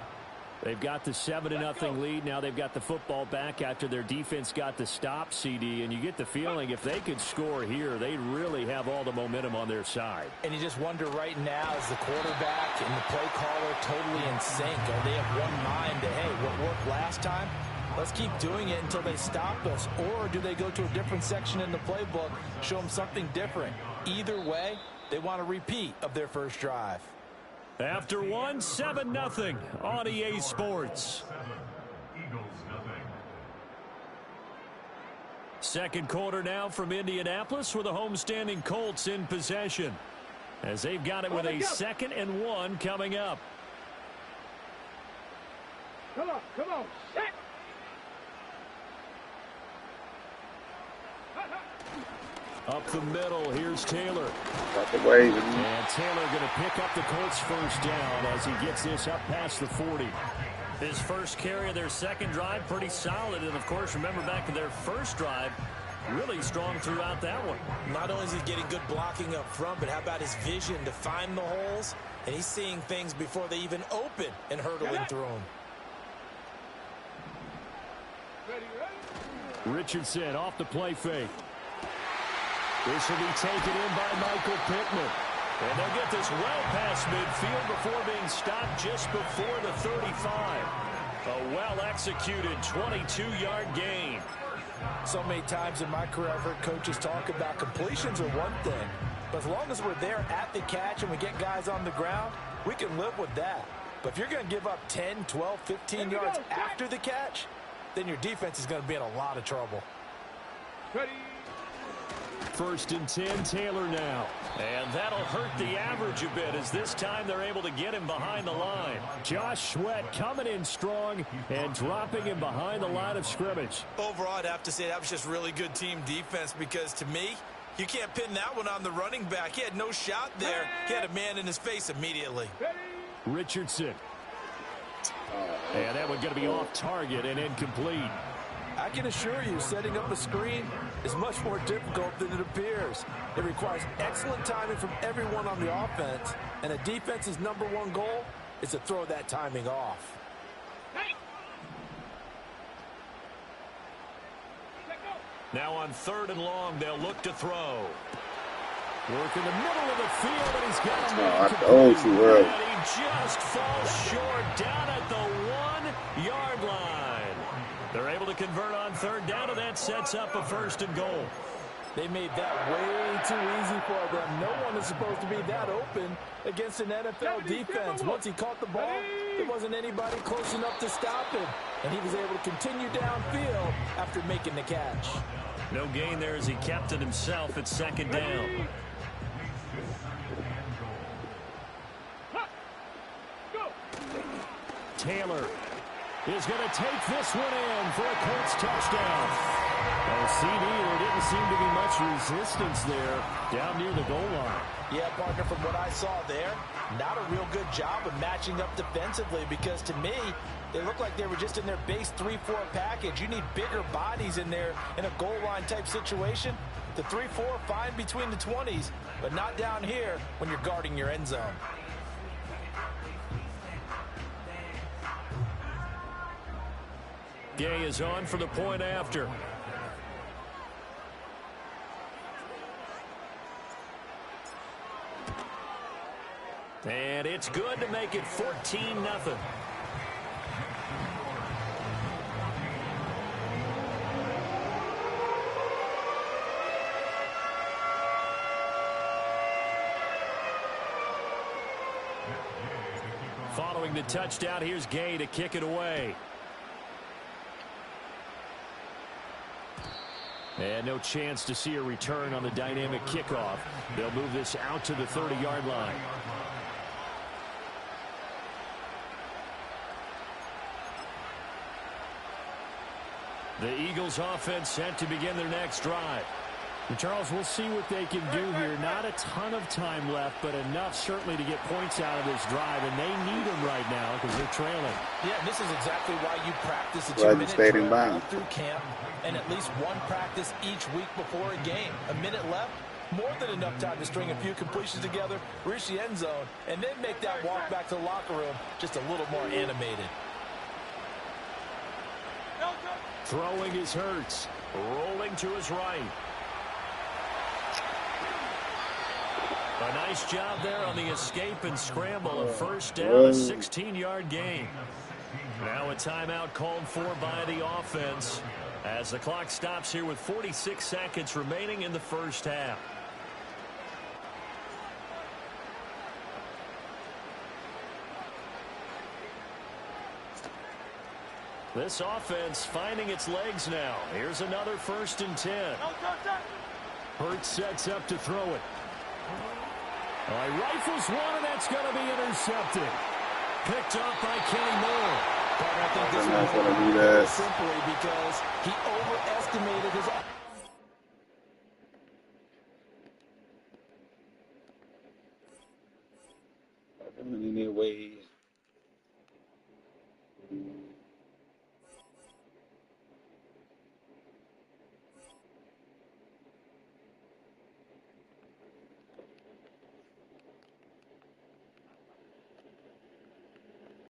They've got the 7-0 lead. Now they've got the football back after their defense got the stop, CD. And you get the feeling if they could score here, they really have all the momentum on their side. And you just wonder right now, is the quarterback and the play caller totally in sync? Are they of one mind that, hey, what worked last time? Let's keep doing it until they stop us. Or do they go to a different section in the playbook, show them something different? Either way, they want a repeat of their first drive. After 7-0 on EA Sports. Second quarter now from Indianapolis with the homestanding Colts in possession, as they've got it with a 2nd and 1 coming up. Come on, set. Up the middle, here's Taylor. Got the way. And Taylor going to pick up the Colts first down as he gets this up past the 40. His first carry of their second drive, pretty solid. And, of course, remember back to their first drive, really strong throughout that one. Not only is he getting good blocking up front, but how about his vision to find the holes? And he's seeing things before they even open and hurdling through them. Richardson off the play fake. This will be taken in by Michael Pittman. And they'll get this well past midfield before being stopped just before the 35. A well-executed 22-yard gain. So many times in my career I've heard coaches talk about completions are one thing. But as long as we're there at the catch and we get guys on the ground, we can live with that. But if you're going to give up 10, 12, 15 yards after the catch, then your defense is going to be in a lot of trouble. Ready. 1st and 10, Taylor now. And that'll hurt the average a bit as this time they're able to get him behind the line. Josh Sweat coming in strong and dropping him behind the line of scrimmage. Overall, I'd have to say that was just really good team defense because to me, you can't pin that one on the running back. He had no shot there. He had a man in his face immediately. Richardson. And that one going to be off target and incomplete. I can assure you, setting up a screen, is much more difficult than it appears. It requires excellent timing from everyone on the offense, and a defense's #1 goal is to throw that timing off. Now on 3rd and long, they'll look to throw. Work in the middle of the field, and he's got him. And he just falls short down at the 1-yard line. They're able to convert on 3rd down, and that sets up a 1st and goal. They made that way too easy for them. No one is supposed to be that open against an NFL defense. Once he caught the ball, there wasn't anybody close enough to stop him. And he was able to continue downfield after making the catch. No gain there as he kept it himself at 2nd down. Taylor is going to take this one in for a Colts touchdown. CD, there didn't seem to be much resistance there down near the goal line. Yeah, partner, from what I saw there, not a real good job of matching up defensively, because to me, they looked like they were just in their base 3-4 package. You need bigger bodies in there in a goal line type situation. The 3-4, fine between the 20s, but not down here when you're guarding your end zone. Gay is on for the point after. And it's good to make it 14-0. Following the touchdown, here's Gay to kick it away. And no chance to see a return on the dynamic kickoff. They'll move this out to the 30-yard line. The Eagles offense set to begin their next drive. And Charles, we'll see what they can do here. Not a ton of time left, but enough certainly to get points out of this drive, and they need them right now because they're trailing. Yeah, this is exactly why you practice a 2-minute drill all through camp, and at least one practice each week before a game. A minute left, more than enough time to string a few completions together, reach the end zone, and then make that walk back to the locker room just a little more animated. Throwing is Hurts, rolling to his right. A nice job there on the escape and scramble. A 1st down, a 16-yard gain. Now a timeout called for by the offense as the clock stops here with 46 seconds remaining in the 1st half. This offense finding its legs now. Here's another 1st and 10. Hurts sets up to throw it. All right, rifles one, and that's going to be intercepted. Picked up by Kenny Moore. But I think this is simply because he overestimated his... Any way